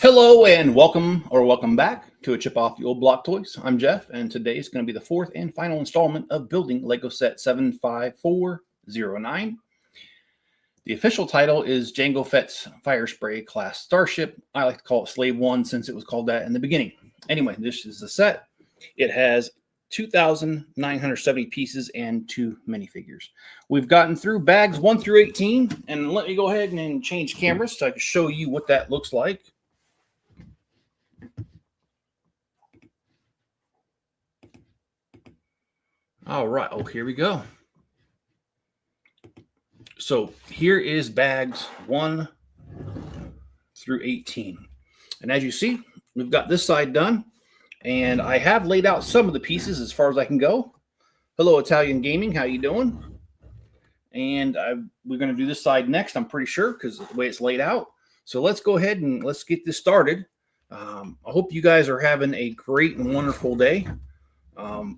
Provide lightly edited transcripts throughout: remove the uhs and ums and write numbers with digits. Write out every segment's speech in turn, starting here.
Hello and welcome back to a Chip Off the Old Block Toys. I'm Jeff, and today is going to be the fourth and final installment of building Lego Set 75409. The official title is Jango Fett's Firespray-Class Starship. I like to call it Slave 1 since it was called that in the beginning. Anyway, this is the set. It has 2,970 pieces and 2 minifigures. We've gotten through bags 1 through 18, and let me go ahead and change cameras so I can show you what that looks like. All right, here we go. So here is bags 1 through 18. And as you see, we've got this side done. And I have laid out some of the pieces as far as I can go. Hello, Italian Gaming. How you doing? And we're going to do this side next, I'm pretty sure, because of the way it's laid out. So let's go ahead and let's get this started. I hope you guys are having a great and wonderful day.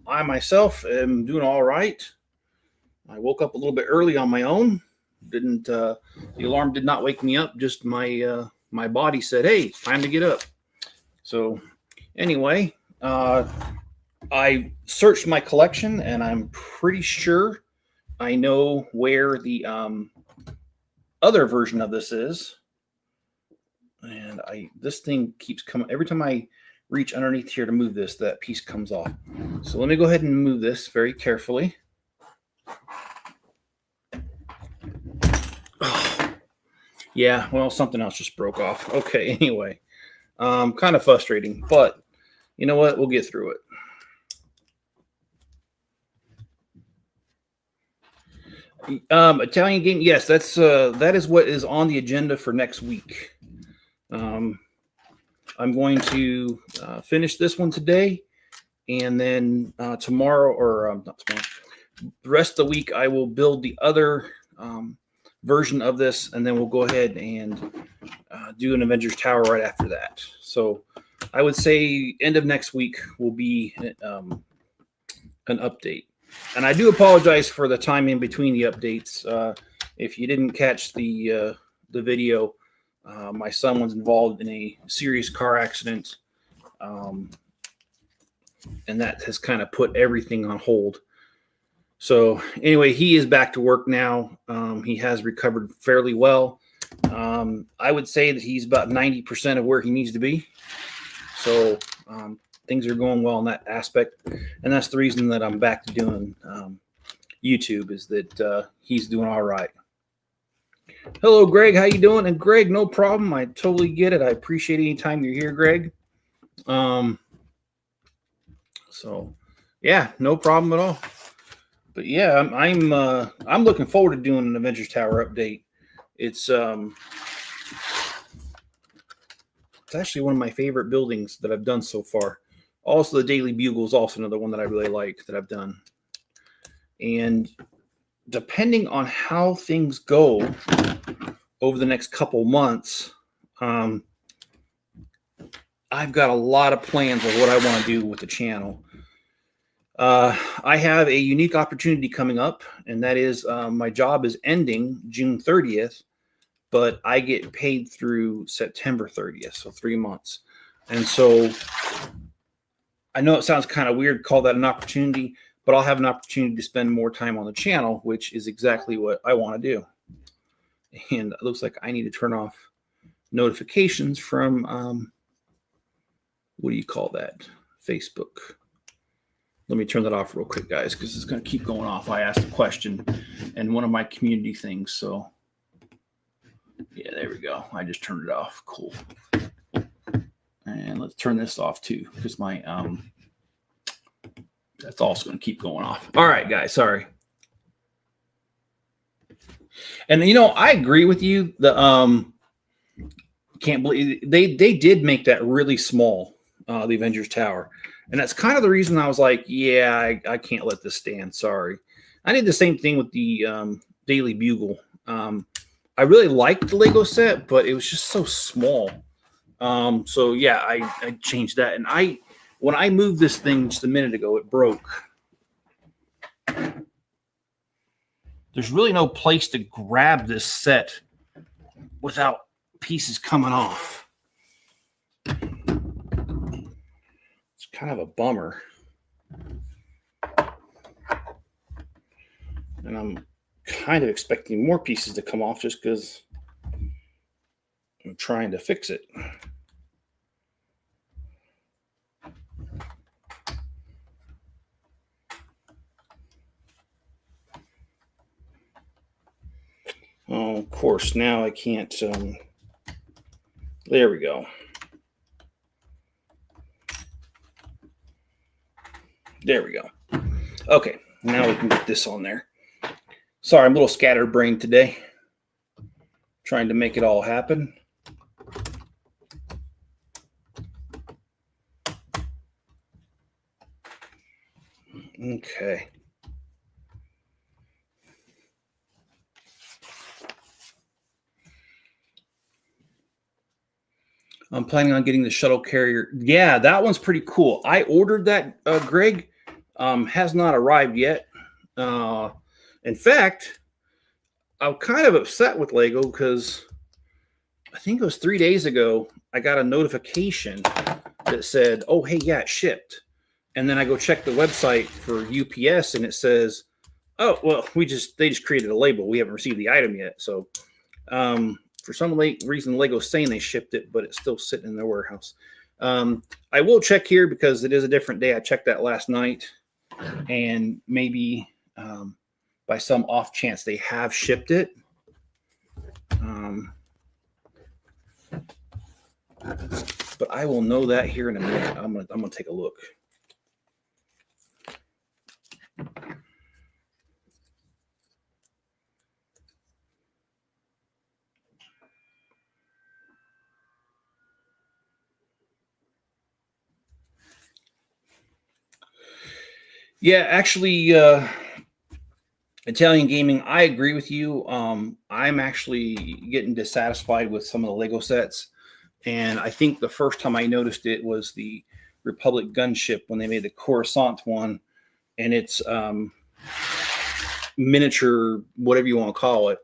I myself am doing all right. I woke up a little bit early on my own. The alarm did not wake me up. Just my body said, "Hey, it's time to get up." So anyway, I searched my collection, and I'm pretty sure I know where the other version of this is. And this thing keeps coming every time I reach underneath here to move this, that piece comes off. So let me go ahead and move this very carefully. Oh, yeah, well, something else just broke off. Okay, anyway, kind of frustrating, but you know what? We'll get through it. Italian game, yes, that is what is on the agenda for next week. I'm going to finish this one today, and then tomorrow, or not tomorrow, the rest of the week, I will build the other version of this, and then we'll go ahead and do an Avengers Tower right after that. So I would say end of next week will be an update. And I do apologize for the time in between the updates. If you didn't catch the video, my son was involved in a serious car accident, and that has kind of put everything on hold. So anyway, he is back to work now. He has recovered fairly well. I would say that he's about 90% of where he needs to be. So things are going well in that aspect. And that's the reason that I'm back to doing YouTube, is that he's doing all right. Hello, Greg. How you doing? And Greg, no problem. I totally get it. I appreciate any time you're here, Greg. So yeah, no problem at all. But yeah, I'm looking forward to doing an Avengers Tower update. It's actually one of my favorite buildings that I've done so far. Also, the Daily Bugle is also another one that I really like that I've done. And depending on how things go over the next couple months, I've got a lot of plans of what I want to do with the channel. I have a unique opportunity coming up, and that is my job is ending June 30th, but I get paid through September 30th, so 3 months. And so I know it sounds kind of weird to call that an opportunity, but I'll have an opportunity to spend more time on the channel, which is exactly what I want to do. And it looks like I need to turn off notifications from, what do you call that? Facebook. Let me turn that off real quick, guys, because it's going to keep going off. I asked a question in one of my community things. So, yeah, there we go. I just turned it off. Cool. And let's turn this off, too, because my that's also going to keep going off. All right, guys, sorry. And, you know, I agree with you. Can't believe they did make that really small, the Avengers Tower. And that's kind of the reason I was like, yeah, I can't let this stand. Sorry. I did the same thing with the Daily Bugle. I really liked the Lego set, but it was just so small. So, yeah, I changed that. And when I moved this thing just a minute ago, it broke. There's really no place to grab this set without pieces coming off. It's kind of a bummer. And I'm kind of expecting more pieces to come off just because I'm trying to fix it. Oh, of course, now I can't. There we go. There we go. Okay, now we can get this on there. Sorry, I'm a little scatterbrained today. Trying to make it all happen. Okay. I'm planning on getting the shuttle carrier. Yeah, that one's pretty cool. I ordered that, Greg. Has not arrived yet. In fact, I'm kind of upset with Lego because I think it was 3 days ago, I got a notification that said, oh, hey, yeah, it shipped. And then I go check the website for UPS and it says, oh, well, they just created a label. We haven't received the item yet. So for some reason, Lego's saying they shipped it, but it's still sitting in their warehouse. I will check here because it is a different day. I checked that last night, and maybe by some off chance they have shipped it. But I will know that here in a minute. I'm gonna take a look. Yeah, actually, Italian Gaming, I agree with you. I'm actually getting dissatisfied with some of the Lego sets. And I think the first time I noticed it was the Republic gunship when they made the Coruscant one. And it's miniature, whatever you want to call it.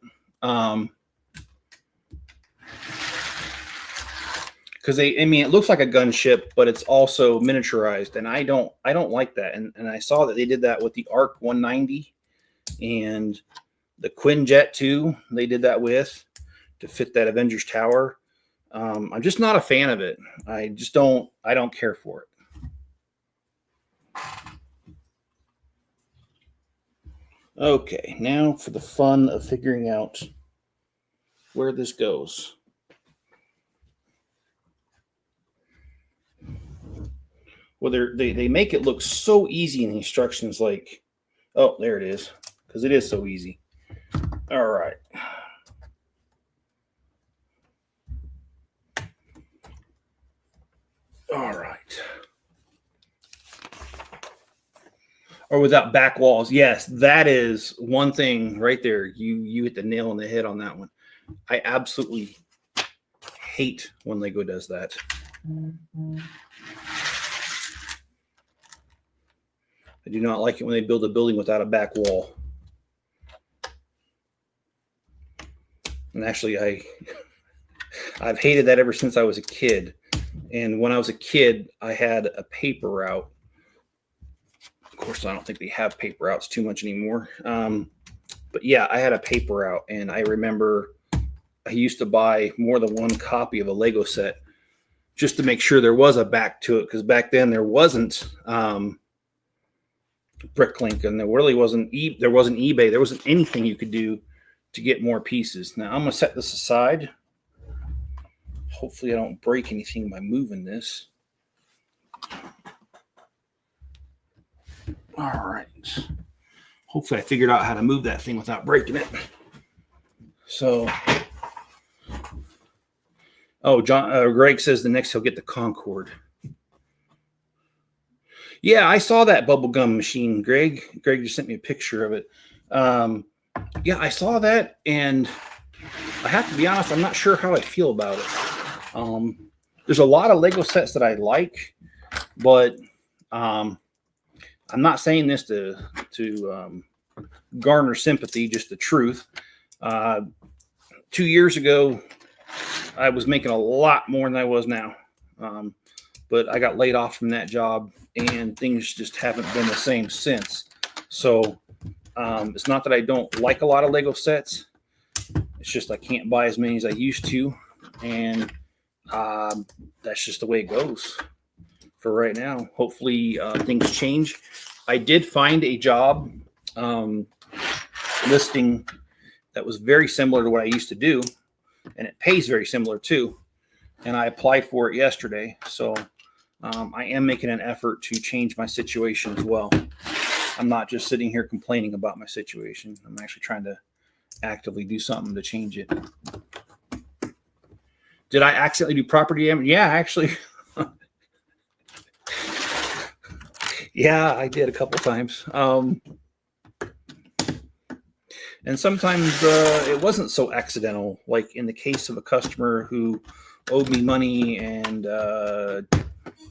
Because it looks like a gunship, but it's also miniaturized, and I don't like that. And I saw that they did that with the Arc 190 and the Quinjet 2. They did that with to fit that Avengers Tower. I'm just not a fan of it. I don't care for it. Okay, now for the fun of figuring out where this goes. Well, they make it look so easy in the instructions, like, oh, there it is, because it is so easy. All right. All right. Or without back walls. Yes, that is one thing right there. You hit the nail on the head on that one. I absolutely hate when Lego does that. Mm-hmm. I do not like it when they build a building without a back wall. And actually, I've hated that ever since I was a kid. And when I was a kid, I had a paper route. Of course, I don't think they have paper routes too much anymore. But yeah, I had a paper route, and I remember I used to buy more than one copy of a Lego set just to make sure there was a back to it, because back then there wasn't Bricklink, and there really wasn't there wasn't eBay. There wasn't anything you could do to get more pieces. Now I'm going to set this aside. Hopefully I don't break anything by moving this. All right. Hopefully I figured out how to move that thing without breaking it. So, oh, Greg says the next he'll get the Concorde. Yeah, I saw that bubblegum machine, Greg. Greg just sent me a picture of it. Yeah, I saw that, and I have to be honest, I'm not sure how I feel about it. There's a lot of Lego sets that I like, but I'm not saying this to garner sympathy, just the truth. 2 years ago, I was making a lot more than I was now. But I got laid off from that job, and things just haven't been the same since. So it's not that I don't like a lot of Lego sets. It's just I can't buy as many as I used to, and that's just the way it goes for right now. Hopefully things change. I did find a job listing that was very similar to what I used to do, and it pays very similar too. And I applied for it yesterday, so I am making an effort to change my situation as well. I'm not just sitting here complaining about my situation. I'm actually trying to actively do something to change it. Did I accidentally do property damage? Yeah, actually. Yeah, I did a couple times. And sometimes it wasn't so accidental, like in the case of a customer who owed me money and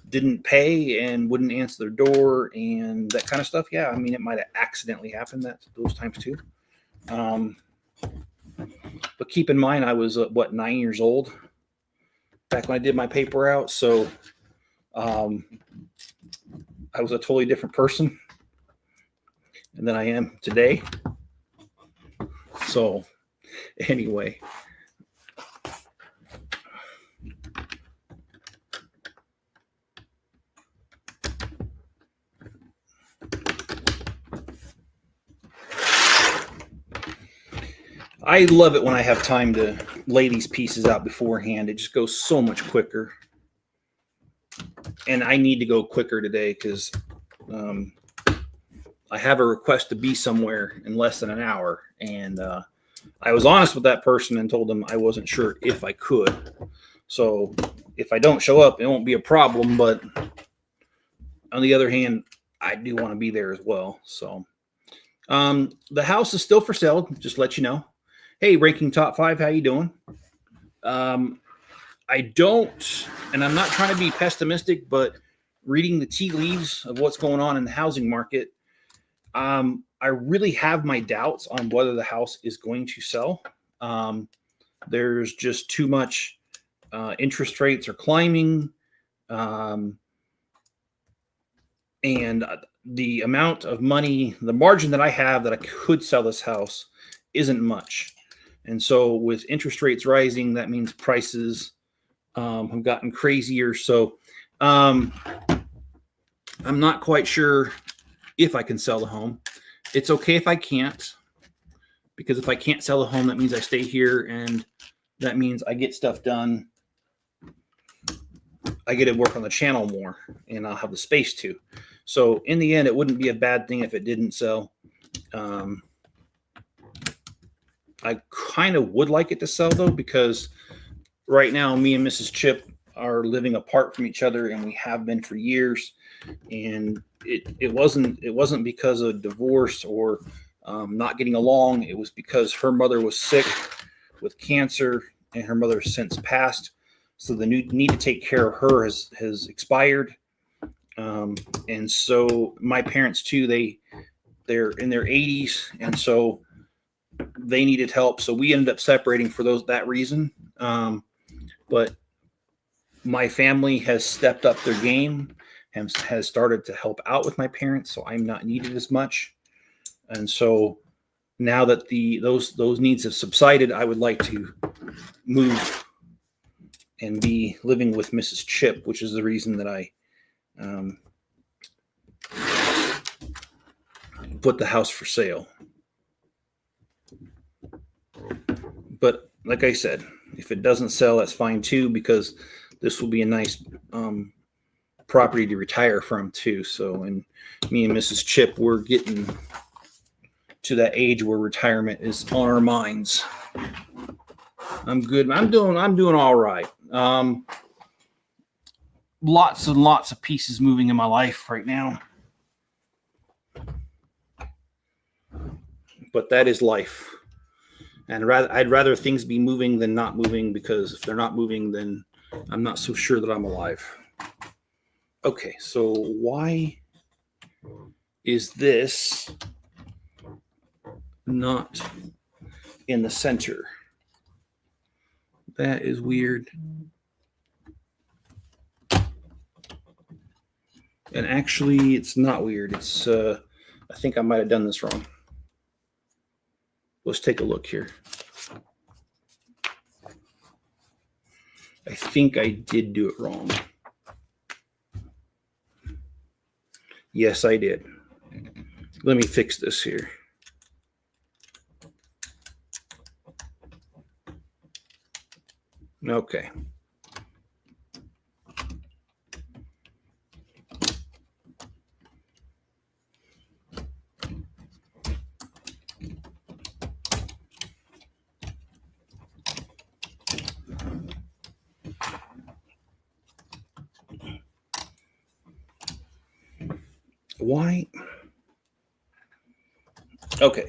didn't pay and wouldn't answer their door and that kind of stuff. Yeah, I mean, it might have accidentally happened those times too. But keep in mind, I was, 9 years old back when I did my paper out. So I was a totally different person than I am today. So anyway. I love it when I have time to lay these pieces out beforehand. It just goes so much quicker. And I need to go quicker today because I have a request to be somewhere in less than an hour. And I was honest with that person and told them I wasn't sure if I could. So if I don't show up, it won't be a problem. But on the other hand, I do want to be there as well. So the house is still for sale. Just to let you know. Hey, Ranking Top 5, how you doing? I don't, and I'm not trying to be pessimistic, but reading the tea leaves of what's going on in the housing market, I really have my doubts on whether the house is going to sell. There's just too much. Interest rates are climbing, and the amount of money, the margin that I have that I could sell this house isn't much. And so with interest rates rising, that means prices have gotten crazier. So I'm not quite sure if I can sell the home. It's okay if I can't, because if I can't sell the home, that means I stay here, and that means I get stuff done. I get to work on the channel more, and I'll have the space to. So in the end, it wouldn't be a bad thing if it didn't sell. I kind of would like it to sell, though, because right now me and Mrs. Chip are living apart from each other, and we have been for years. And it wasn't because of divorce or not getting along. It was because her mother was sick with cancer, and her mother has since passed. So the need to take care of her has expired. And so my parents too, they're in their 80s, and so they needed help. So we ended up separating for that reason. But my family has stepped up their game and has started to help out with my parents, so I'm not needed as much. And so now that those needs have subsided, I would like to move and be living with Mrs. Chip, which is the reason that I put the house for sale. But like I said, if it doesn't sell, that's fine too, because this will be a nice property to retire from too. So, and me and Mrs. Chip, we're getting to that age where retirement is on our minds. I'm good. I'm doing all right. Lots and lots of pieces moving in my life right now. But that is life. And I'd rather things be moving than not moving, because if they're not moving, then I'm not so sure that I'm alive. Okay, so why is this not in the center? That is weird. And actually, it's not weird. It's I think I might have done this wrong. Let's take a look here. I think I did do it wrong. Yes, I did. Let me fix this here. Okay. Why? Okay.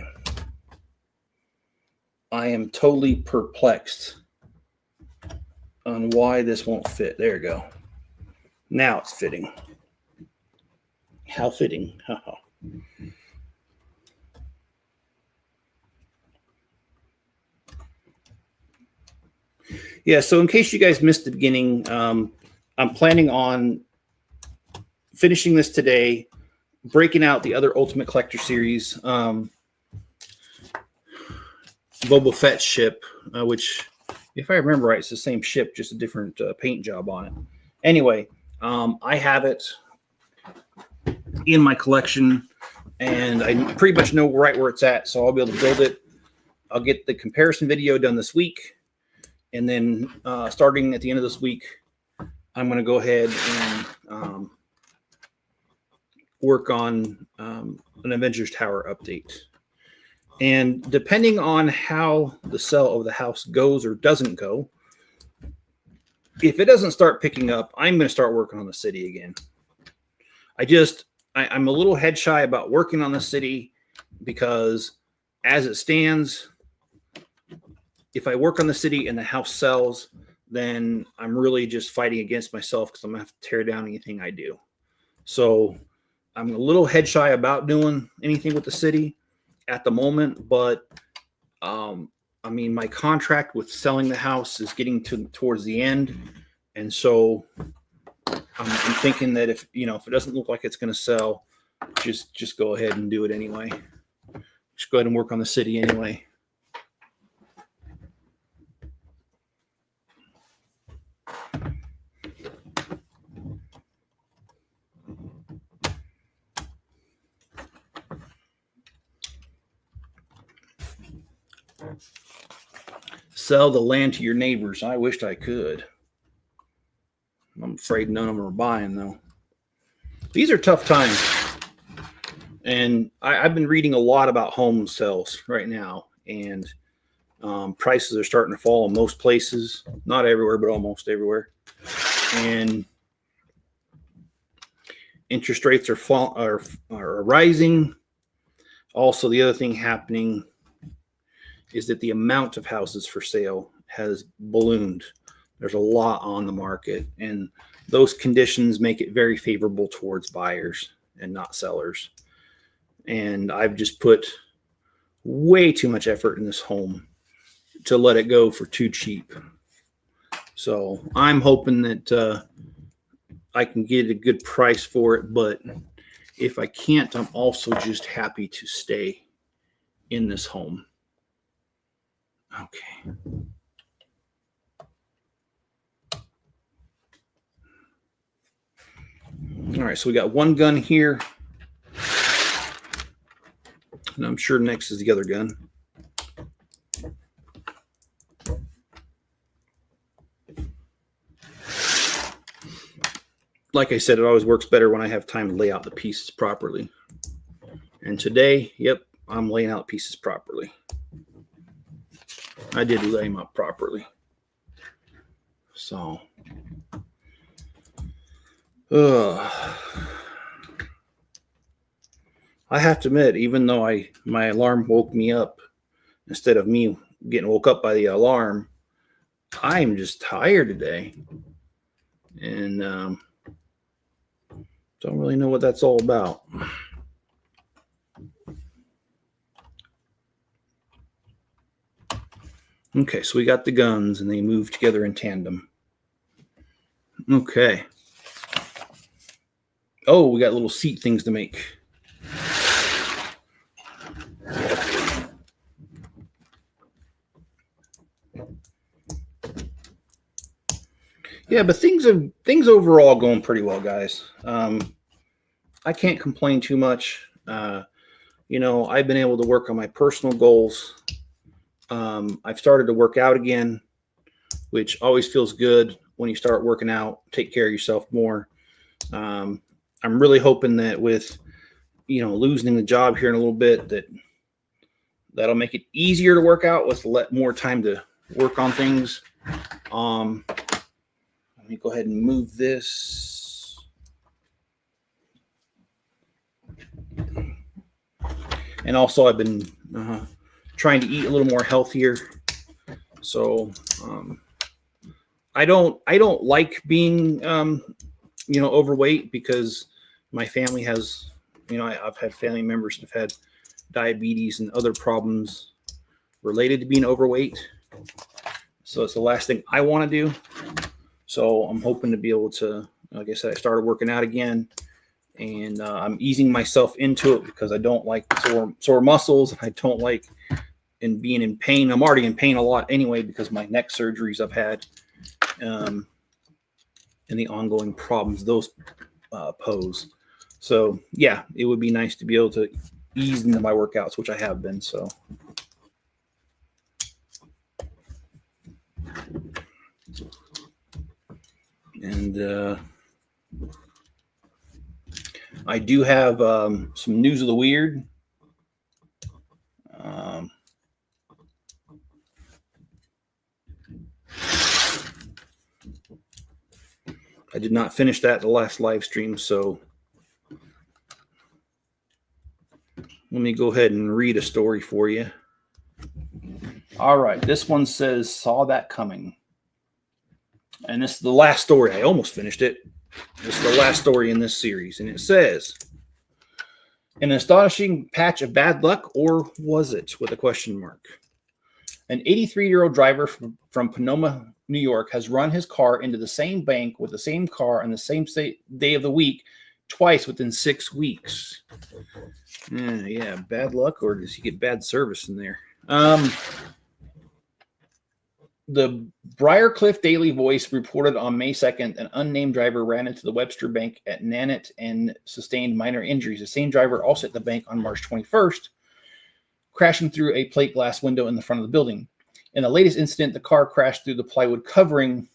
I am totally perplexed on why this won't fit. There you go. Now it's fitting. How fitting. Yeah, so in case you guys missed the beginning, I'm planning on finishing this today, breaking out the other Ultimate Collector series, Boba Fett ship, which, if I remember right, it's the same ship, just a different paint job on it. Anyway, I have it in my collection, and I pretty much know right where it's at, so I'll be able to build it. I'll get the comparison video done this week, and then starting at the end of this week, I'm going to go ahead and work on an Avengers Tower update. And depending on how the sell of the house goes or doesn't go, if it doesn't start picking up, I'm going to start working on the city again. I'm a little head shy about working on the city because as it stands, if I work on the city and the house sells, then I'm really just fighting against myself because I'm going to have to tear down anything I do. So I'm a little head shy about doing anything with the city at the moment, but I mean, my contract with selling the house is getting towards the end, and so I'm thinking that if it doesn't look like it's going to sell, just go ahead and do it anyway. Just go ahead and work on the city anyway. Sell the land to your neighbors. I wished I could. I'm afraid none of them are buying, though. These are tough times. And I've been reading a lot about home sales right now. And prices are starting to fall in most places. Not everywhere, but almost everywhere. And interest rates are rising. Also, the other thing happening is that the amount of houses for sale has ballooned. There's a lot on the market, and those conditions make it very favorable towards buyers and not sellers. And I've just put way too much effort in this home to let it go for too cheap. So I'm hoping that I can get a good price for it, but if I can't, I'm also just happy to stay in this home. Okay. All right, so we got one gun here. And I'm sure next is the other gun. Like I said, it always works better when I have time to lay out the pieces properly. And today, yep, I'm laying out pieces properly. I did lay them up properly. So, I have to admit, even though my alarm woke me up, instead of me getting woke up by the alarm, I'm just tired today. And don't really know what that's all about. Okay, so we got the guns, and they move together in tandem. Okay. Oh, we got little seat things to make. Yeah, but things overall going pretty well, guys. I can't complain too much. You know, I've been able to work on my personal goals. I've started to work out again, which always feels good when you start working out. Take care of yourself more. I'm really hoping that with, you know, losing the job here in a little bit, that'll make it easier to work out with more time to work on things. Let me go ahead and move this. And also, I've been trying to eat a little more healthier. So I don't like being you know, overweight, because my family has, you know, I've had family members that have had diabetes and other problems related to being overweight. So it's the last thing I want to do. So I'm hoping to be able to, like I said, I started working out again, and I'm easing myself into it because I don't like sore muscles. I don't like being in pain. I'm already in pain a lot anyway because my neck surgeries I've had, and the ongoing problems those pose. So yeah, it would be nice to be able to ease into my workouts, which I have been. So. And I do have some news of the weird. I did not finish that the last live stream, so let me go ahead and read a story for you. All right, this one says, "Saw that coming." And this is the last story. I almost finished it. This is the last story in this series. And it says, "An astonishing patch of bad luck, or was it?" with a question mark. An 83-year-old driver from Pomona, New York, has run his car into the same bank with the same car on the same day of the week twice within 6 weeks. Yeah, bad luck, or does he get bad service in there? The Briarcliff Daily Voice reported on May 2nd an unnamed driver ran into the Webster Bank at Nanette and sustained minor injuries. The same driver also hit the bank on March 21st, crashing through a plate glass window in the front of the building. In the latest incident, the car crashed through the plywood covering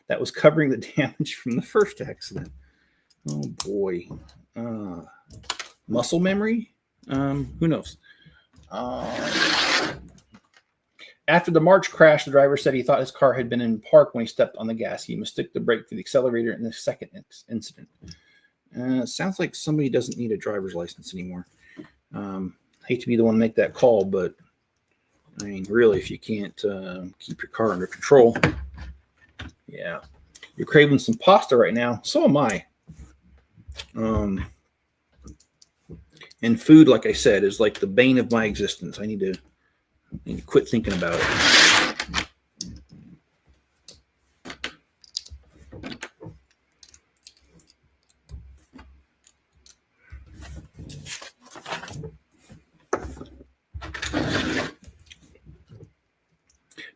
that was covering the damage from the first accident. Oh boy. Muscle memory? Who knows? After the March crash, the driver said he thought his car had been in park when he stepped on the gas. He mistook the brake for the accelerator in the second incident. Sounds like somebody doesn't need a driver's license anymore. Hate to be the one to make that call, but I mean, really, if you can't keep your car under control, yeah. You're craving some pasta right now. So am I. And food, like I said, is like the bane of my existence. I need to quit thinking about it.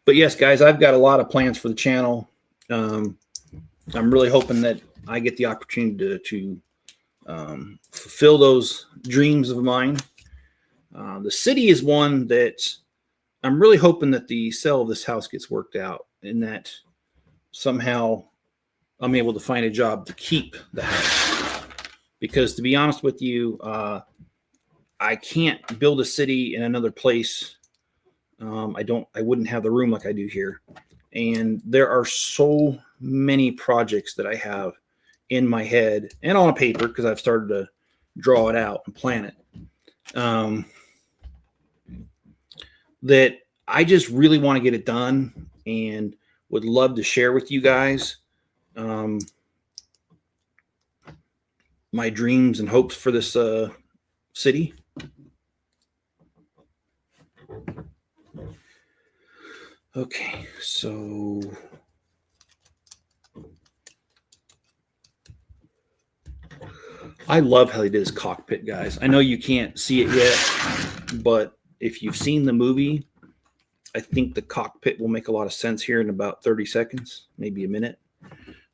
But yes, guys, I've got a lot of plans for the channel. I'm really hoping that I get the opportunity to fulfill those dreams of mine. The city is one that I'm really hoping that the sale of this house gets worked out, and that somehow I'm able to find a job to keep the house. Because to be honest with you, I can't build a city in another place. I wouldn't have the room like I do here. And there are so many projects that I have in my head and on a paper, because I've started to draw it out and plan it. That I just really want to get it done and would love to share with you guys my dreams and hopes for this city. Okay, so I love how they did his cockpit, guys. I know you can't see it yet, but if you've seen the movie, I think the cockpit will make a lot of sense here in about 30 seconds, maybe a minute.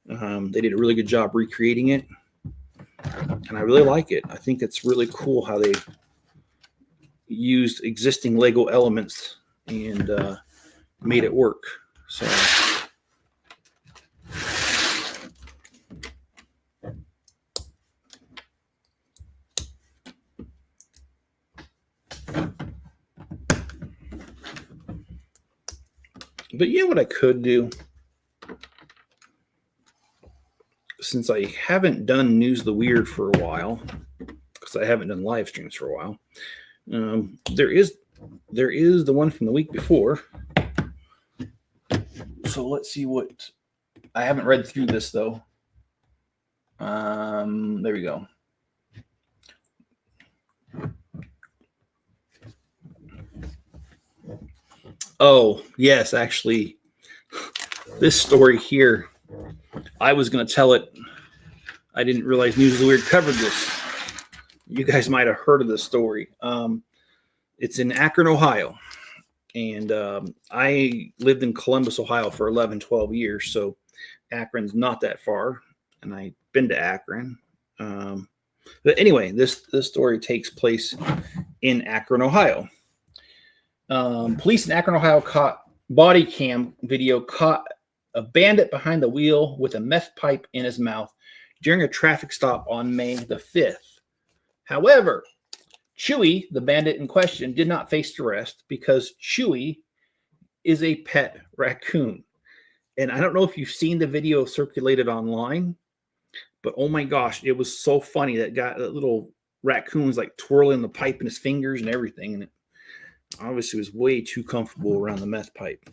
They did a really good job recreating it, and I really like it. I think it's really cool how they used existing Lego elements and made it work. So. But you know what I could do? Since I haven't done News the Weird for a while, because I haven't done live streams for a while, there is the one from the week before. So let's see what... I haven't read through this, though. There we go. Oh, yes, actually, this story here, I was going to tell it. I didn't realize News of the Weird covered this. You guys might have heard of this story. It's in Akron, Ohio. And I lived in Columbus, Ohio for 11, 12 years. So Akron's not that far. And I've been to Akron. But anyway, this story takes place in Akron, Ohio. Police in Akron, Ohio caught body cam video caught a bandit behind the wheel with a meth pipe in his mouth during a traffic stop on May the 5th. However, Chewy, the bandit in question, did not face arrest because Chewy is a pet raccoon. And I don't know if you've seen the video circulated online, but oh my gosh, it was so funny. That little raccoon was like twirling the pipe in his fingers and everything. And it obviously was way too comfortable around the meth pipe.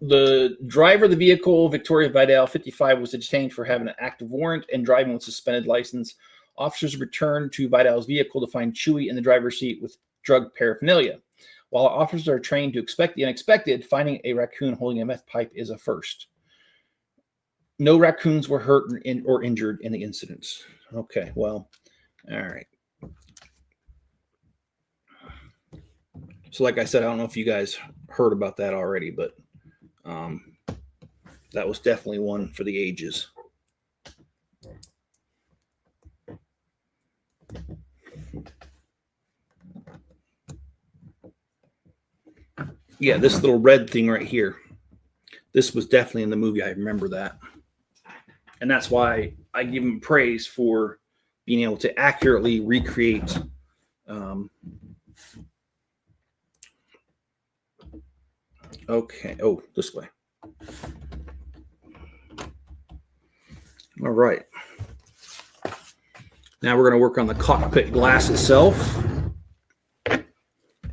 The driver of the vehicle, Victoria Vidal, 55, was detained for having an active warrant and driving with suspended license. Officers returned to Vidal's vehicle to find Chewy in the driver's seat with drug paraphernalia. While officers are trained to expect the unexpected, finding a raccoon holding a meth pipe is a first. No raccoons were hurt or injured in the incidents. Okay, well, all right. So like I said, I don't know if you guys heard about that already, but that was definitely one for the ages. Yeah, this little red thing right here. This was definitely in the movie. I remember that. And that's why I give him praise for being able to accurately recreate okay. Oh, this way. All right. Now we're going to work on the cockpit glass itself.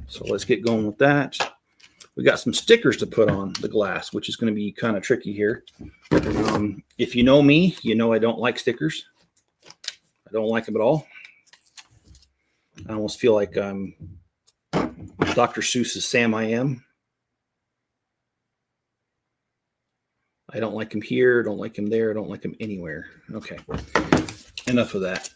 So let's get going with that. We got some stickers to put on the glass, which is going to be kind of tricky here. If you know me, you know I don't like stickers. I don't like them at all. I almost feel like I'm Dr. Seuss's Sam I Am. I don't like him here, don't like him there, don't like him anywhere. Okay, enough of that.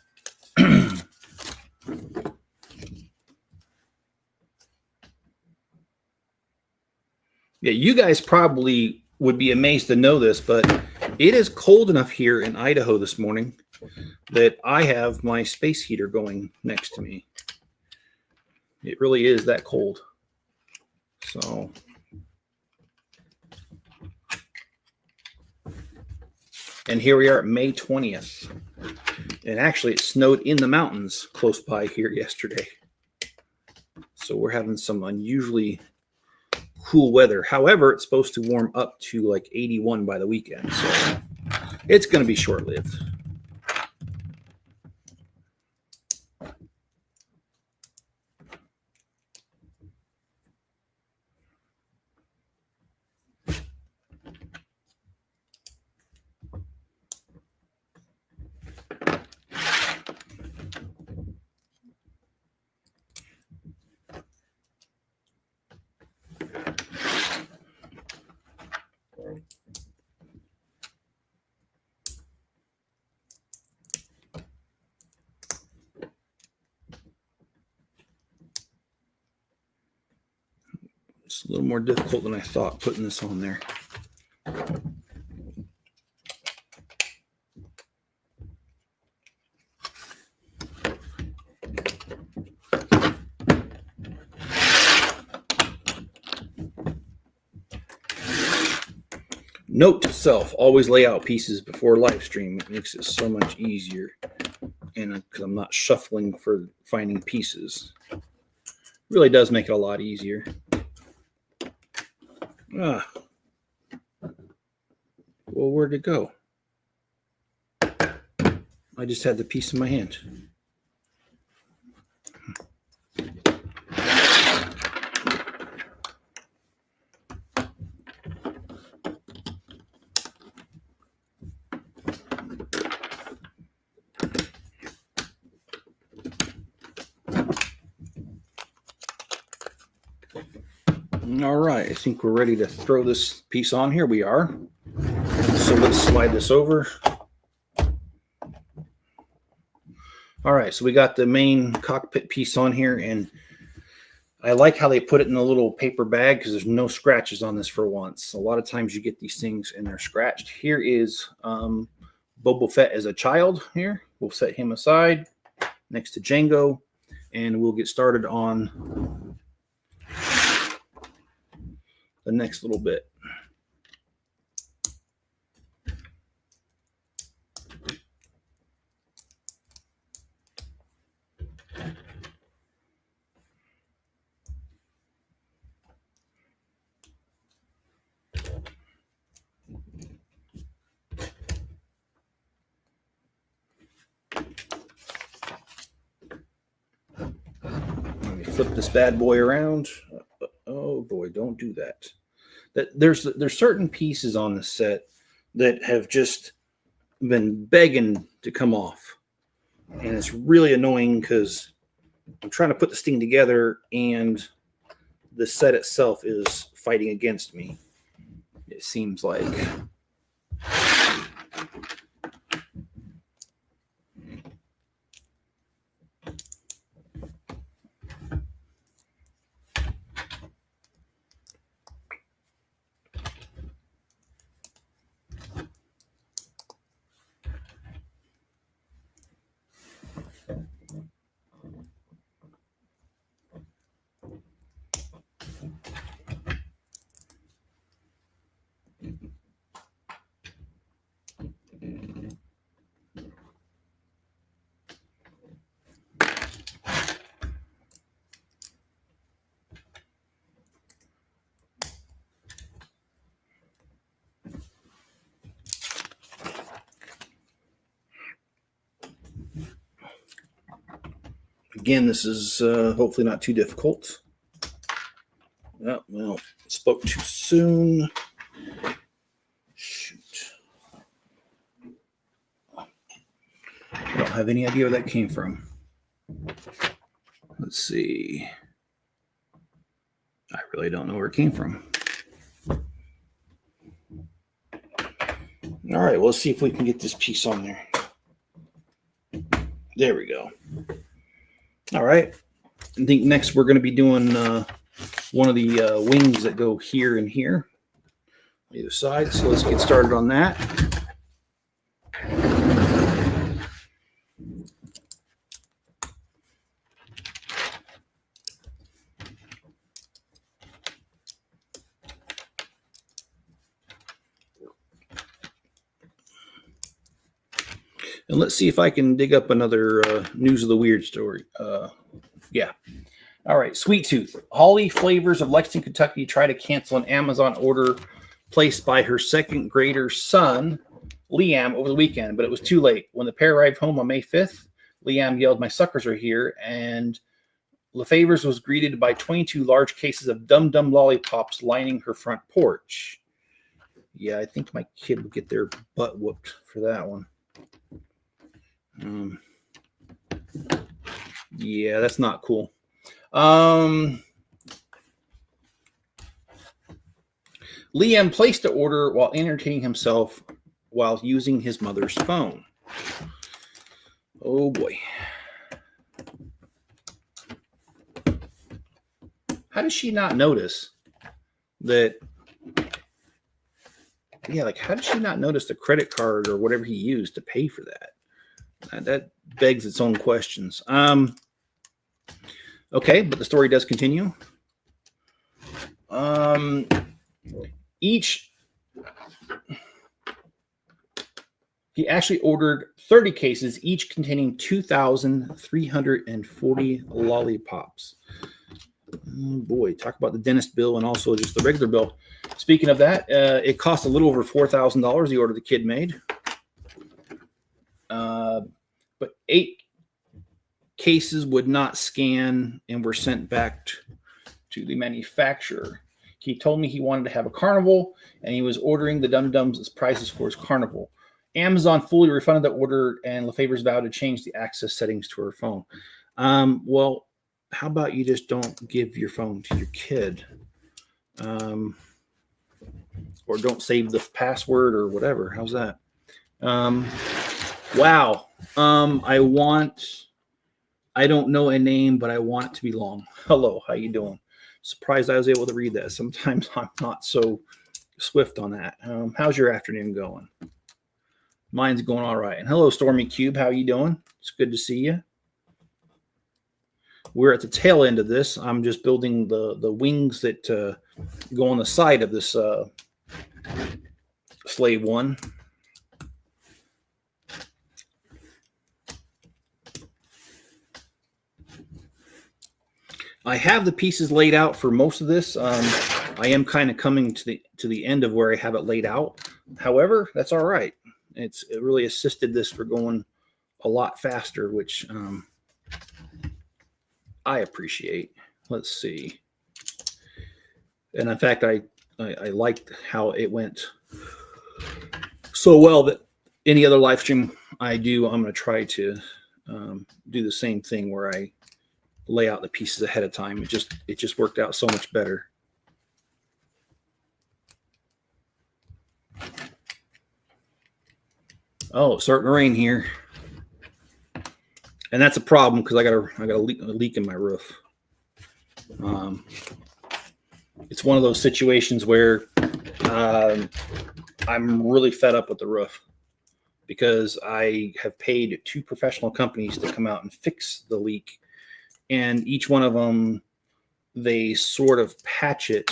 Yeah, you guys probably would be amazed to know this, but it is cold enough here in Idaho this morning that I have my space heater going next to me. It really is that cold. So, and here we are at May 20th. And actually it snowed in the mountains close by here yesterday. So we're having some unusually cool weather. However, it's supposed to warm up to like 81 by the weekend. So it's going to be short-lived. It's a little more difficult than I thought putting this on there. Note to self, always lay out pieces before live stream. It makes it so much easier. And because I'm not shuffling for finding pieces. Really does make it a lot easier. Well, where'd it go? I just had the piece in my hand. All right, I think we're ready to throw this piece on. Here we are. So let's slide this over. All right, so we got the main cockpit piece on here, and I like how they put it in a little paper bag because there's no scratches on this for once. A lot of times you get these things and they're scratched. Here is Boba Fett as a child here. We'll set him aside next to Jango, and we'll get started on the next little bit. Let me flip this bad boy around. Oh boy, don't do that. There's certain pieces on the set that have just been begging to come off, and it's really annoying because I'm trying to put this thing together and the set itself is fighting against me, it seems like. Again, this is hopefully not too difficult. Oh, well, spoke too soon. Shoot. I don't have any idea where that came from. Let's see. I really don't know where it came from. All right, well, let's see if we can get this piece on there. There we go. All right. I think next we're going to be doing one of the wings that go here and here, either side. So let's get started on that. And let's see if I can dig up another News of the Weird story. Yeah. All right. Sweet Tooth. Holly Flavors of Lexington, Kentucky tried to cancel an Amazon order placed by her second grader son, Liam, over the weekend, but it was too late. When the pair arrived home on May 5th, Liam yelled, "My suckers are here," and LaFavors was greeted by 22 large cases of Dum Dum lollipops lining her front porch. Yeah, I think my kid would get their butt whooped for that one. Yeah, that's not cool. Liam placed the order while entertaining himself while using his mother's phone. Oh boy. How does she not notice? that, yeah, like how did she not notice the credit card or whatever he used to pay for that? That begs its own questions. Okay, but the story does continue. He actually ordered 30 cases, each containing 2,340 lollipops. Oh boy, talk about the dentist bill and also just the regular bill. Speaking of that, it cost a little over $4,000, the order the kid made. But 8 cases would not scan and were sent back to the manufacturer. He told me he wanted to have a carnival, and he was ordering the dum-dums as prices for his carnival. Amazon fully refunded the order, and LaFavor's vowed to change the access settings to her phone. Well, how about you just don't give your phone to your kid? Or don't save the password or whatever. How's that? Wow. I don't know a name, but I want it to be long. Hello, how you doing? Surprised I was able to read that. Sometimes I'm not so swift on that. How's your afternoon going? Mine's going all right. And hello, Stormy Cube. How you doing? It's good to see you. We're at the tail end of this. I'm just building the wings that go on the side of this Slave 1. I have the pieces laid out for most of this. I am kind of coming to the end of where I have it laid out. However, that's all right. It really assisted this for going a lot faster, which I appreciate. Let's see. And in fact, I liked how it went so well that any other live stream I do, I'm going to try to do the same thing where I lay out the pieces ahead of time. It just worked out so much better. Oh, it's starting to rain here, and that's a problem because I got a leak in my roof. It's one of those situations where I'm really fed up with the roof because I have paid 2 professional companies to come out and fix the leak. And each one of them, they sort of patch it,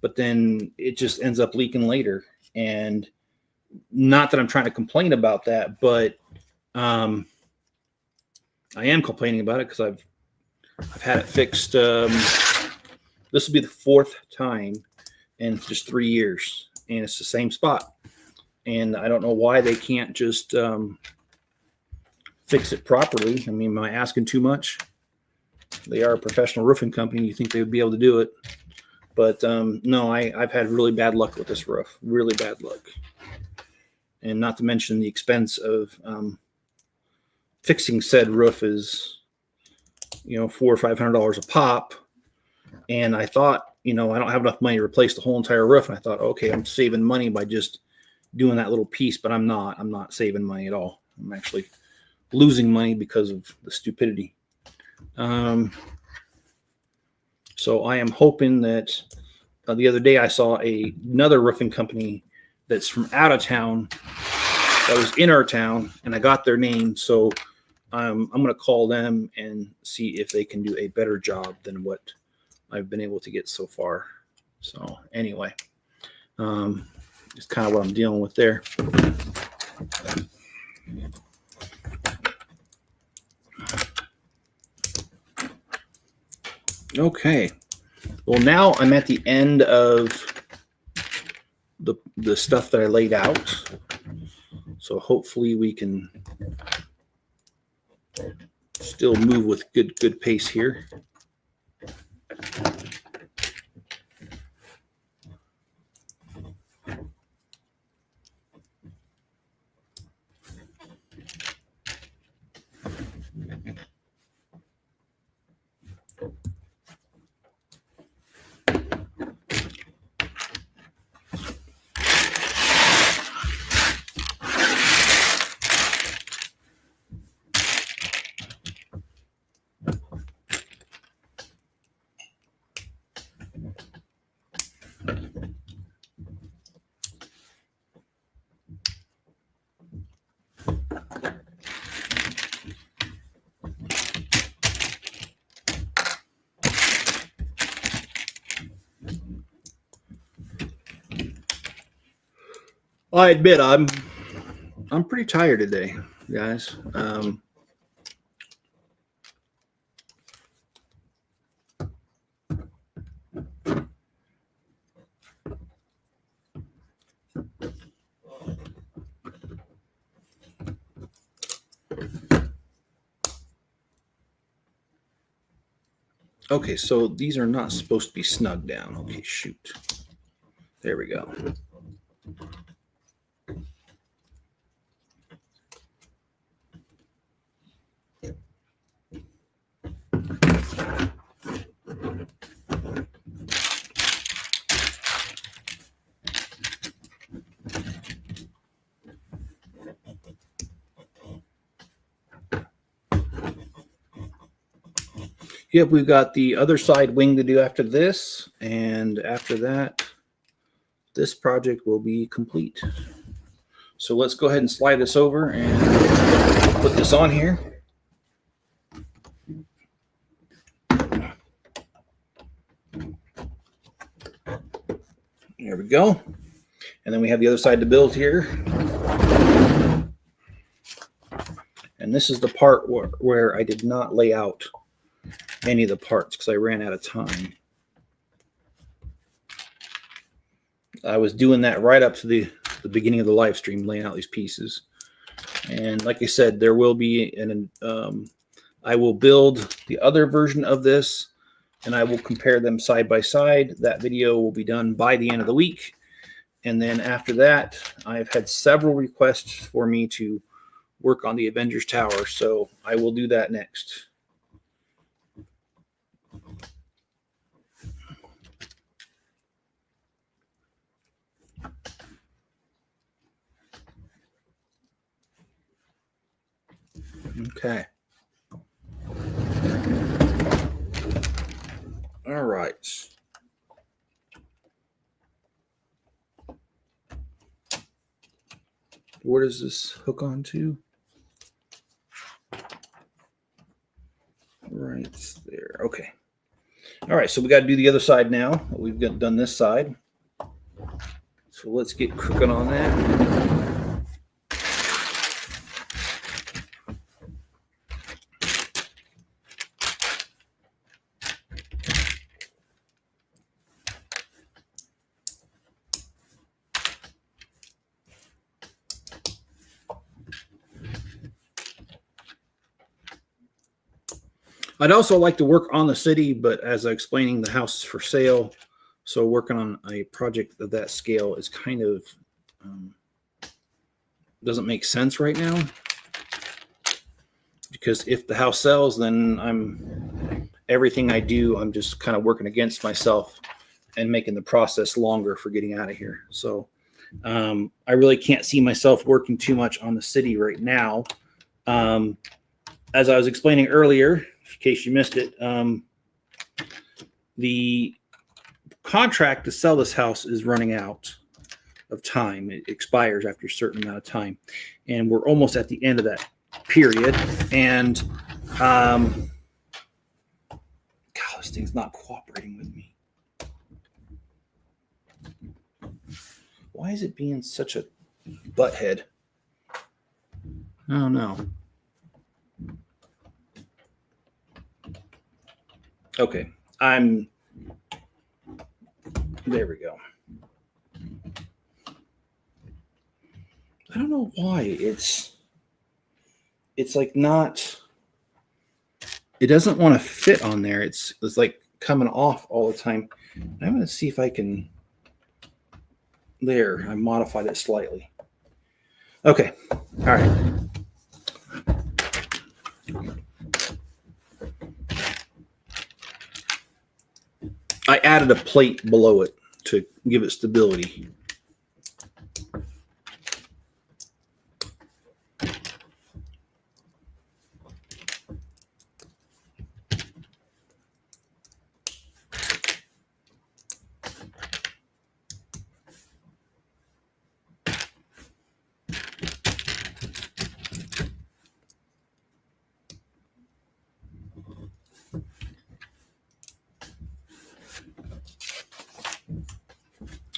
but then it just ends up leaking later. And not that I'm trying to complain about that, but I am complaining about it because I've had it fixed. This will be the 4th time in just 3 years, and it's the same spot. And I don't know why they can't just fix it properly. I mean, am I asking too much? They are a professional roofing company. You think they would be able to do it. But no, I've had really bad luck with this roof. Really bad luck. And not to mention the expense of fixing said roof is, $400 or $500 a pop. And I thought, I don't have enough money to replace the whole entire roof. And I thought, okay, I'm saving money by just doing that little piece. But I'm not. I'm not saving money at all. I'm actually losing money because of the stupidity. So I am hoping that the other day I saw another roofing company that's from out of town that was in our town, and I got their name. So I'm going to call them and see if they can do a better job than what I've been able to get so far. So anyway, it's kind of what I'm dealing with there. Okay. Well, now I'm at the end of the stuff that I laid out. So hopefully we can still move with good pace here. I admit I'm pretty tired today, guys. Okay, so these are not supposed to be snug down. Okay, shoot. There we go. Yep, we've got the other side wing to do after this, and after that, this project will be complete. So let's go ahead and slide this over and put this on here. There we go. And then we have the other side to build here. And this is the part where I did not lay out any of the parts because I ran out of time. I was doing that right up to the beginning of the live stream, laying out these pieces. And like I said, there will be I will build the other version of this, and I will compare them side by side. That video will be done by the end of the week. And then after that, I've had several requests for me to work on the Avengers Tower, so I will do that next. Okay. All right. Where does this hook onto? Right there. Okay. All right. So we got to do the other side now. We've done this side. So let's get cooking on that. I'd also like to work on the city, but as I'm explaining, the house is for sale. So working on a project of that scale is kind of doesn't make sense right now. Because if the house sells, then everything I do, I'm just kind of working against myself and making the process longer for getting out of here. So I really can't see myself working too much on the city right now. As I was explaining earlier, in case you missed it, the contract to sell this house is running out of time. It expires after a certain amount of time. And we're almost at the end of that period. And God, this thing's not cooperating with me. Why is it being such a butthead? I don't know. Okay, there we go. I don't know why it's like not, it doesn't want to fit on there. It's like coming off all the time. I'm going to see if I can, there, I modified it slightly. Okay, all right. I added a plate below it to give it stability.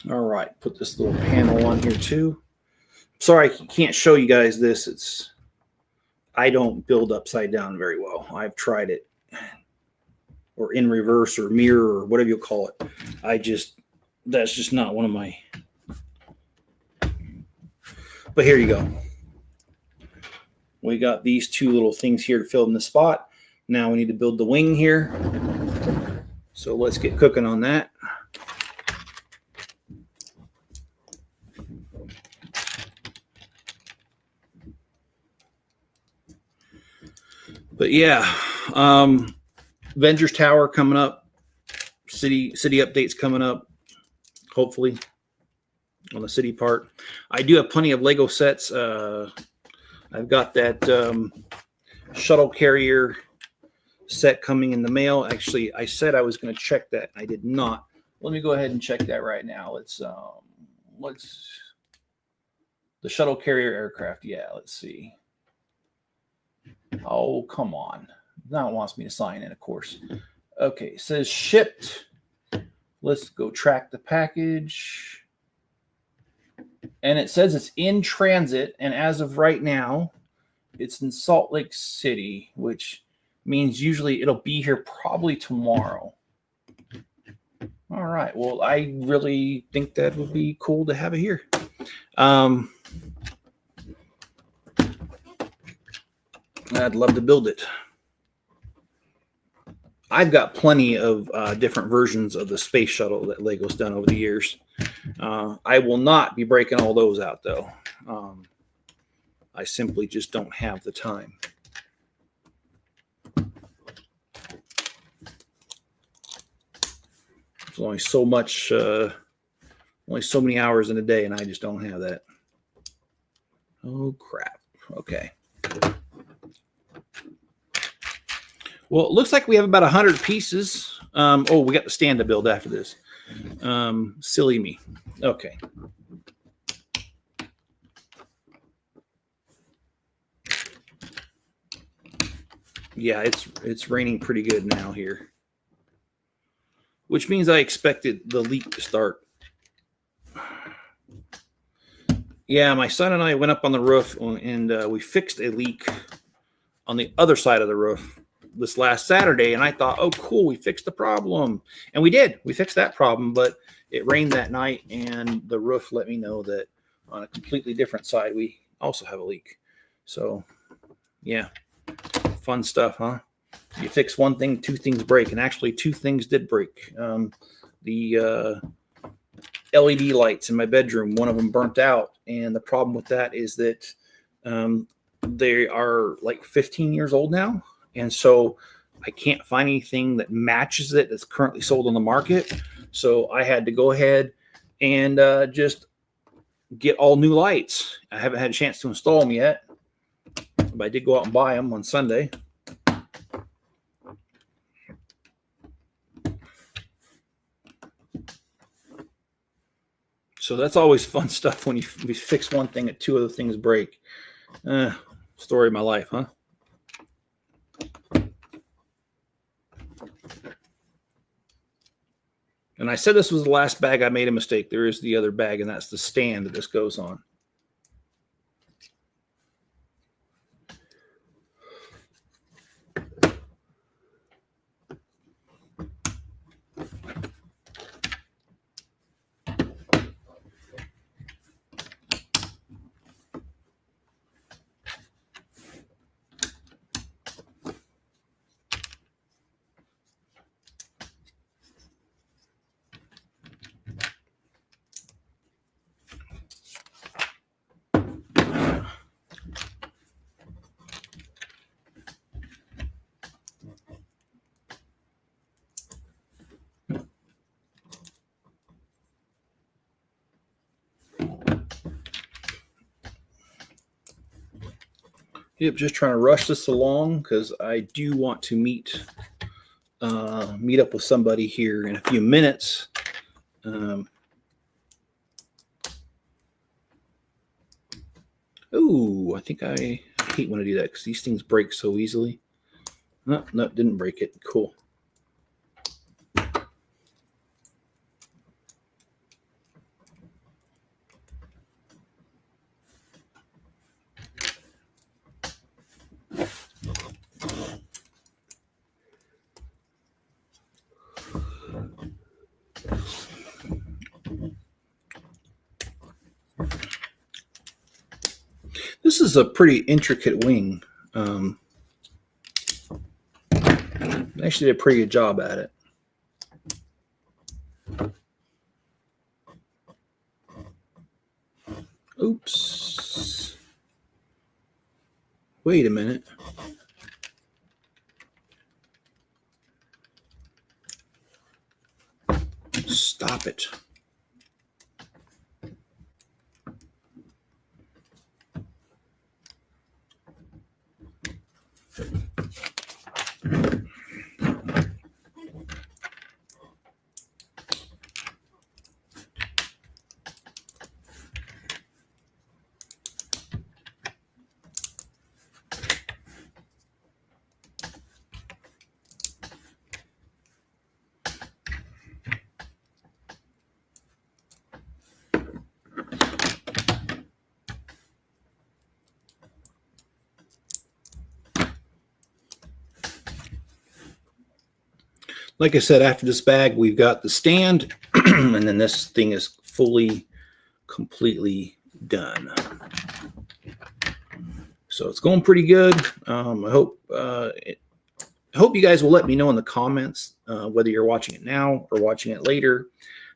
All right, put this little panel on here too. Sorry, I can't show you guys this. I don't build upside down very well. I've tried it, or in reverse, or mirror, or whatever you call it. That's just not one of my. But here you go. We got these two little things here to fill in the spot. Now we need to build the wing here. So let's get cooking on that. But yeah, Avengers Tower coming up. City updates coming up, hopefully, on the city part. I do have plenty of Lego sets. I've got that shuttle carrier set coming in the mail. Actually, I said I was going to check that. I did not. Let me go ahead and check that right now. Let's the shuttle carrier aircraft. Yeah, let's see. Oh, come on. Now it wants me to sign in, of course. Okay, it says shipped. Let's go track the package. And it says it's in transit, and as of right now, it's in Salt Lake City, which means usually it'll be here probably tomorrow. All right. Well, I really think that would be cool to have it here. I'd love to build it. I've got plenty of different versions of the space shuttle that Lego's done over the years. I will not be breaking all those out, though. I simply just don't have the time. There's only so much, only so many hours in a day, and I just don't have that. Oh, crap. Okay. Well, it looks like we have about 100 pieces. Oh, we got the stand to build after this. Silly me. Okay. Yeah, it's raining pretty good now here, which means I expected the leak to start. Yeah, my son and I went up on the roof, and we fixed a leak on the other side of the roof this last Saturday, and I thought, oh, cool, we fixed the problem. And we did. We fixed that problem, but it rained that night, and the roof let me know that on a completely different side, we also have a leak. So, yeah, fun stuff, huh? You fix one thing, two things break, and actually two things did break. The LED lights in my bedroom, one of them burnt out, and the problem with that is that they are like 15 years old now, and so I can't find anything that matches it that's currently sold on the market. So I had to go ahead and just get all new lights. I haven't had a chance to install them yet, but I did go out and buy them on Sunday. So that's always fun stuff when you fix one thing and two other things break. Story of my life, huh? And I said this was the last bag. I made a mistake. There is the other bag, and that's the stand that this goes on. Yep, just trying to rush this along because I do want to meet up with somebody here in a few minutes. Oh, I think I hate when I do that because these things break so easily. No, didn't break it. Cool. This is a pretty intricate wing. Actually did a pretty good job at it. Oops. Wait a minute. Stop it. Like I said, after this bag, we've got the stand, and then this thing is fully, completely done. So it's going pretty good. I hope you guys will let me know in the comments whether you're watching it now or watching it later.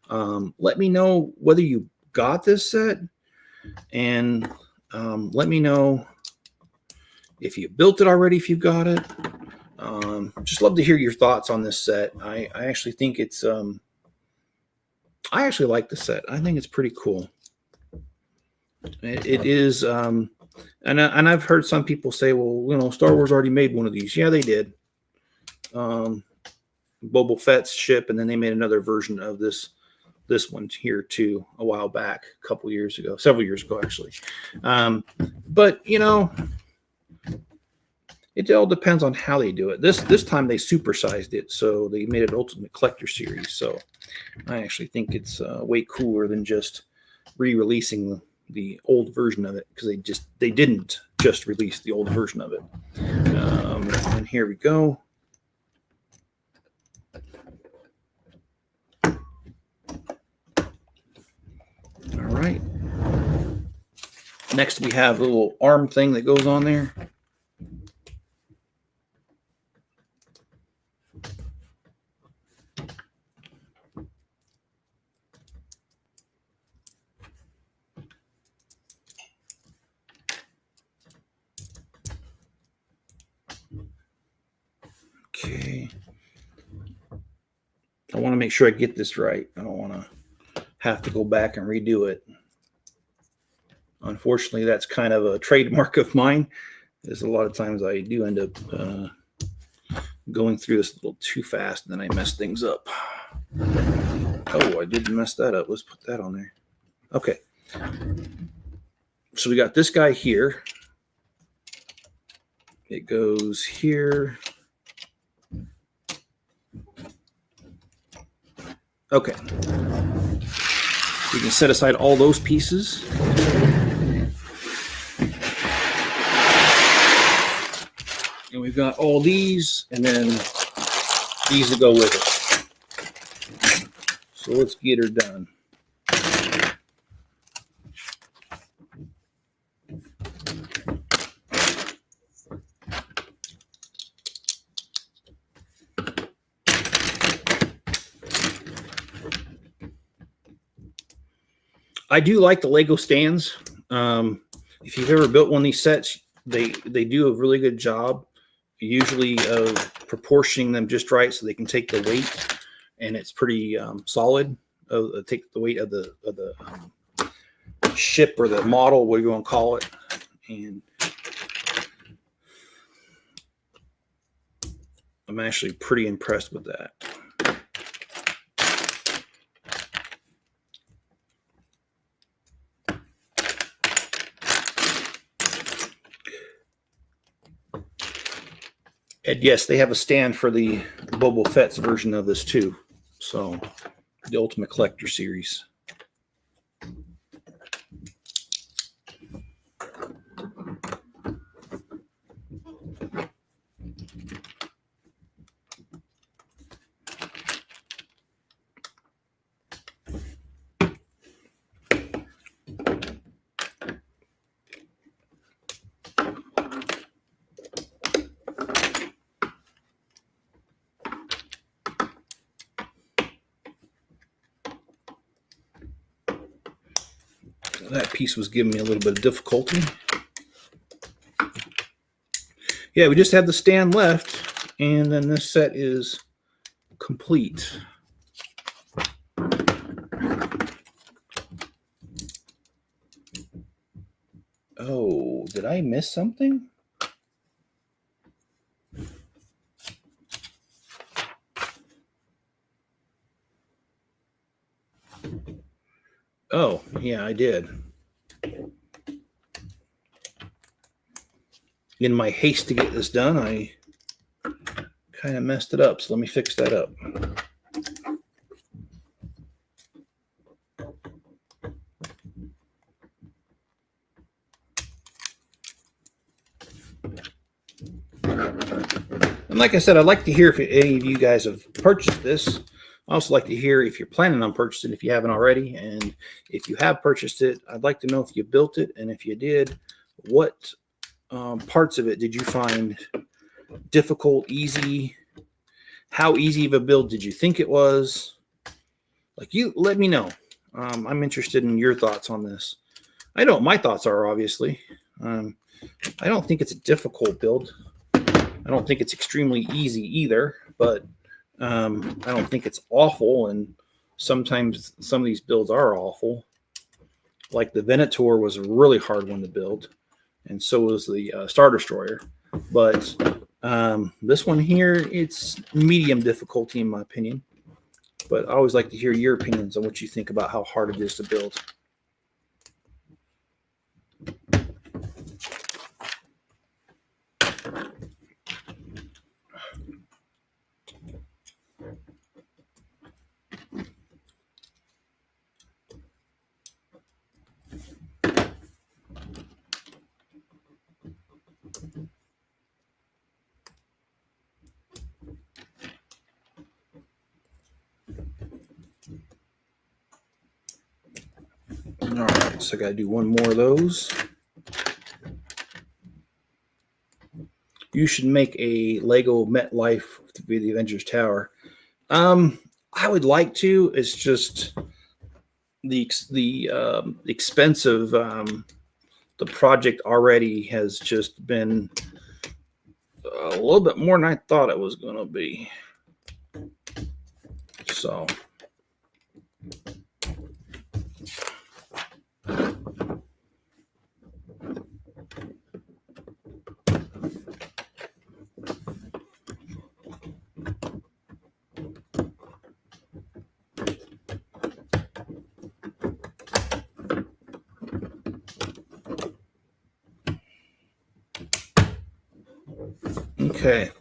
Let me know whether you got this set, and let me know if you built it already, if you've got it. Just love to hear your thoughts on this set. I actually think it's I actually like the set. I think it's pretty cool. It is, and I've heard some people say, well, you know, Star Wars already made one of these. Yeah, they did. Boba Fett's ship, and then they made another version of this one here too a while back, a couple years ago, several years ago actually. But you know, it all depends on how they do it. This time they supersized it, so they made it Ultimate Collector Series. So I actually think it's way cooler than just re-releasing the old version of it, because they didn't just release the old version of it. And here we go. All right. Next we have a little arm thing that goes on there. Okay. I want to make sure I get this right. I don't want to have to go back and redo it. Unfortunately, that's kind of a trademark of mine. There's a lot of times I do end up going through this a little too fast, and then I mess things up. Oh, I did mess that up. Let's put that on there. Okay. So we got this guy here. It goes here. Okay. We can set aside all those pieces. And we've got all these, and then these to go with it. So let's get her done. I do like the Lego stands. If you've ever built one of these sets, they do a really good job, usually of proportioning them just right so they can take the weight, and it's pretty solid. Take the weight of the ship or the model, what you want to call it, and I'm actually pretty impressed with that. And yes, they have a stand for the Boba Fett's version of this too. So the Ultimate Collector Series. that piece was giving me a little bit of difficulty. Yeah, we just have the stand left, and then this set is complete. Oh, did I miss something? Oh, yeah, I did. In my haste to get this done, I kind of messed it up, so let me fix that up. And like I said, I'd like to hear if any of you guys have purchased this. I also like to hear if you're planning on purchasing it, if you haven't already. And if you have purchased it, I'd like to know if you built it. And if you did, what parts of it did you find difficult, easy? How easy of a build did you think it was? Like, you let me know. I'm interested in your thoughts on this. I know what my thoughts are, obviously. I don't think it's a difficult build. I don't think it's extremely easy either, but I don't think it's awful. And sometimes some of these builds are awful. Like the Venator was a really hard one to build, and so was the Star Destroyer. But this one here, it's medium difficulty in my opinion. But I always like to hear your opinions on what you think about how hard it is to build. All right, so I got to do one more of those. You should make a Lego MetLife to be the Avengers Tower. I would like to. It's just the expense of the project already has just been a little bit more than I thought it was going to be. So. Okay.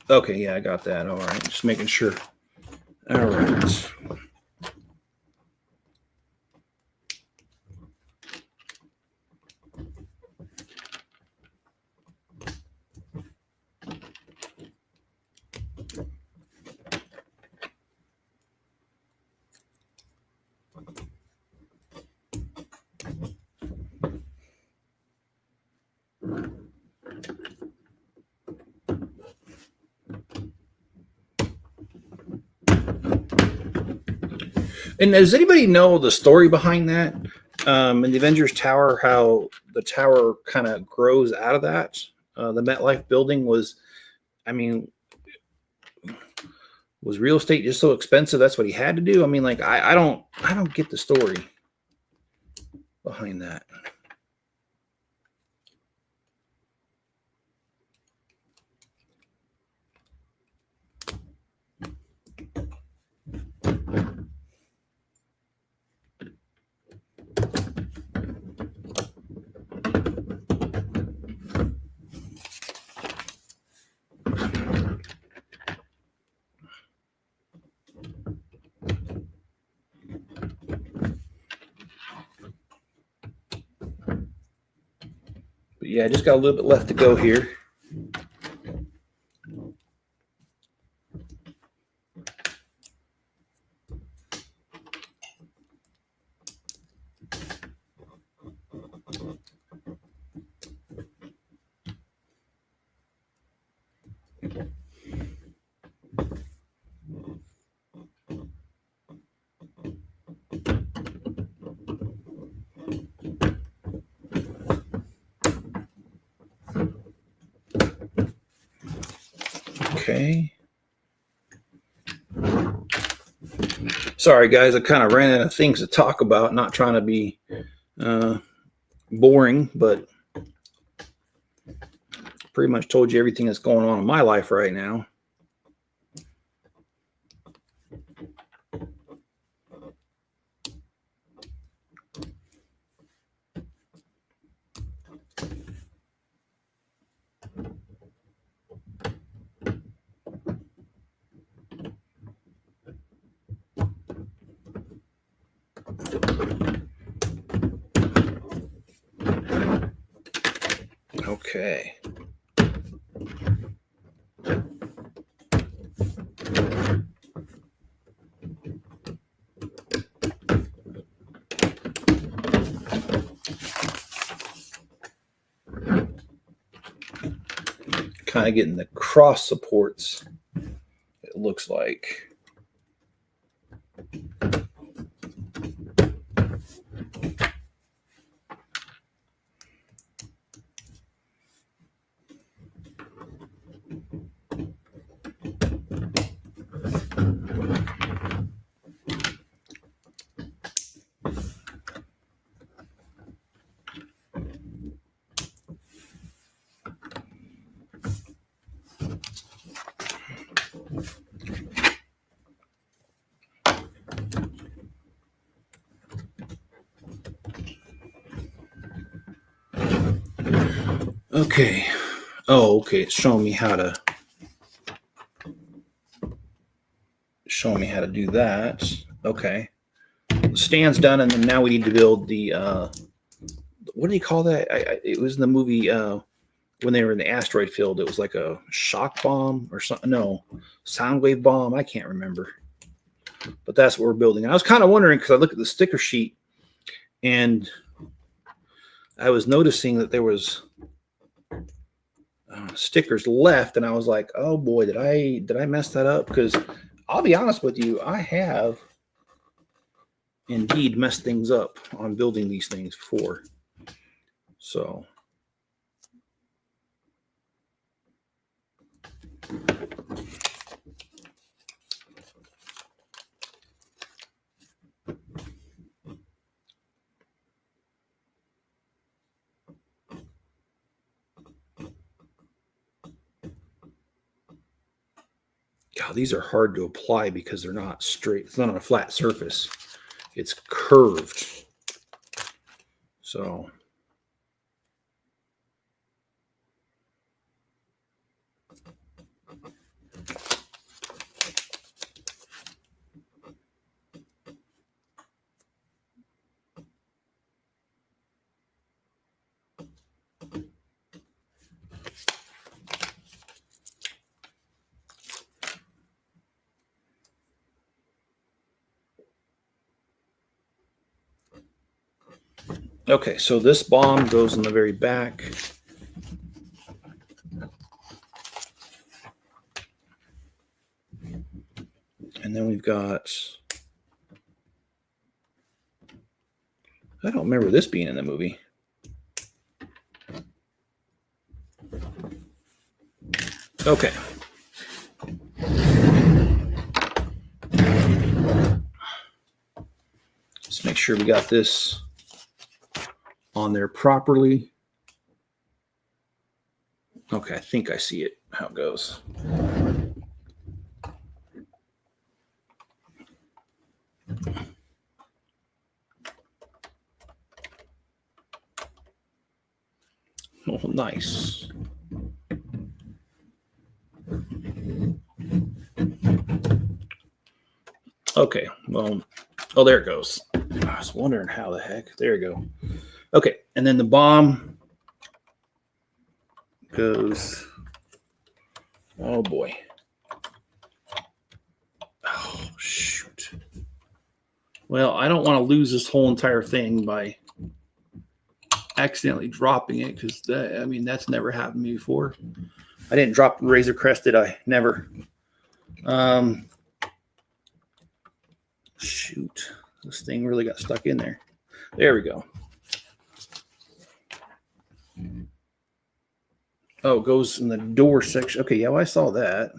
Okay, yeah, I got that. All right, just making sure. All right. And does anybody know the story behind that? In the Avengers Tower, how the tower kind of grows out of that? The MetLife building was, I mean, was real estate just so expensive? That's what he had to do. I mean, like, I don't get the story behind that. But yeah, I just got a little bit left to go here. Okay. Sorry, guys. I kind of ran out of things to talk about. Not trying to be boring, but pretty much told you everything that's going on in my life right now. Okay. Kind of getting the cross supports, it looks like. Okay. Oh, okay. It's showing me how to do that. Okay. The stand's done, and then now we need to build the what do you call that? It was in the movie when they were in the asteroid field. It was like a shock bomb or something. No, sound wave bomb. I can't remember. But that's what we're building. I was kind of wondering because I looked at the sticker sheet and I was noticing that there was stickers left, and I was like, "Oh boy, did I mess that up?" Because I'll be honest with you, I have indeed messed things up on building these things before. So God, these are hard to apply because they're not straight. It's not on a flat surface. It's curved. So okay, so this bomb goes in the very back. And then we've got, I don't remember this being in the movie. Okay. Let's make sure we got this on there properly. Okay, I think I see it, how it goes. Oh, nice. Okay, well, oh, there it goes. I was wondering how the heck. There you go. Okay, and then the bomb goes, oh boy. Oh, shoot. Well, I don't want to lose this whole entire thing by accidentally dropping it because, I mean, that's never happened to me before. I didn't drop Razor Crest, did I? Never. Shoot. This thing really got stuck in there. There we go. Oh, it goes in the door section. Okay, yeah, well, I saw that.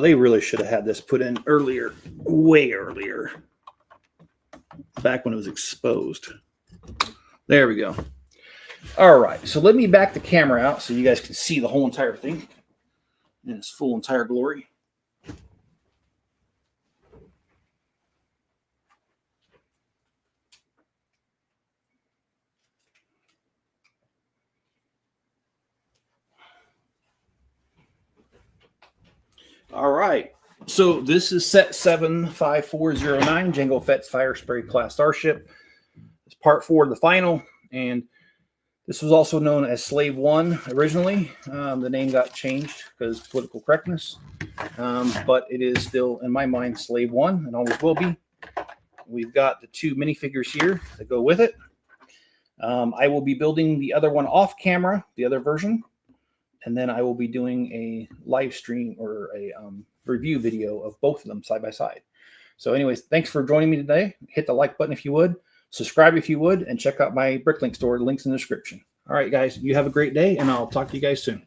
They really should have had this put in earlier, way earlier, back when it was exposed. There we go. All right, so let me back the camera out so you guys can see the whole entire thing in its full entire glory. All right, so this is set 75409, Jango Fett's Firespray-Class Starship. It's part 4 of the final, and this was also known as Slave 1 originally. The name got changed because of political correctness, but it is still, in my mind, Slave 1 and always will be. We've got the 2 minifigures here that go with it. I will be building the other one off camera, the other version, and then I will be doing a live stream or a review video of both of them side by side. So anyways, thanks for joining me today. Hit the like button if you would, subscribe if you would, and check out my Bricklink store. Links in the description. All right, guys, you have a great day, and I'll talk to you guys soon.